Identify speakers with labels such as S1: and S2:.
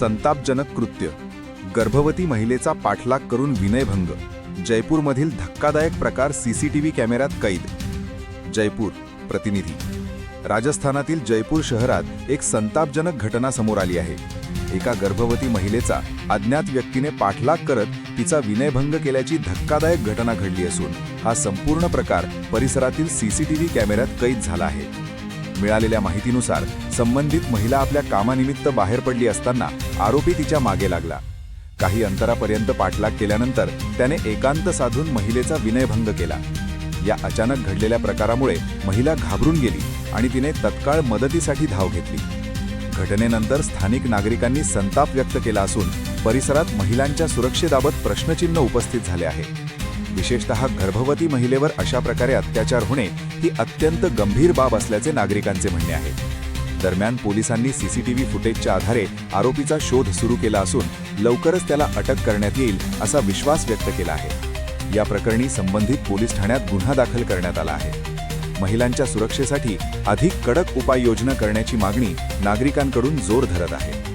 S1: संतापजनक कृत्य. गर्भवती महिलेचा पाठलाग करून विनयभंग. जयपूरमधील धक्कादायक प्रकार सीसीटीव्ही कॅमेऱ्यात कैद. जयपूर प्रतिनिधी. राजस्थानातील जयपूर शहरात एक संतापजनक घटना समोर आली आहे. एका गर्भवती महिलेचा अज्ञात व्यक्तीने पाठलाग करत तिचा विनयभंग केल्याची धक्कादायक घटना घडली असून हा संपूर्ण प्रकार परिसरातील सीसीटीव्ही कॅमेऱ्यात कैद झाला आहे. मिळालेल्या माहितीनुसार संबंधित महिला आपल्या कामानिमित्त बाहेर पडली असताना आरोपी तिच्या मागे लागला. काही अंतरापर्यंत पाठलाग केल्यानंतर त्याने एकांत साधून महिलेचा विनयभंग केला. या अचानक घडलेल्या प्रकारामुळे महिला घाबरून गेली आणि तिने तत्काळ मदतीसाठी धाव घेतली. घटनेनंतर स्थानिक नागरिकांनी संताप व्यक्त केला असून परिसरात महिलांच्या सुरक्षेबाबत प्रश्नचिन्ह उपस्थित झाले आहे. विशेषतः गर्भवती महिलेवर अशा प्रकारे अत्याचार होणे ही अत्यंत गंभीर बाब असल्याचे नागरिकांचे म्हणणे आहे. दरम्यान पोलिसांनी सीसीटीव्ही फुटेजच्या आधारे आरोपीचा शोध सुरू केला असून लवकरच त्याला अटक करण्यात येईल असा विश्वास व्यक्त केला आहे. या प्रकरणी संबंधित पोलीस ठाण्यात गुन्हा दाखल करण्यात आला आहे. महिलांच्या सुरक्षेसाठी अधिक कडक उपाययोजना करण्याची मागणी नागरिकांकडून जोर धरत आहे.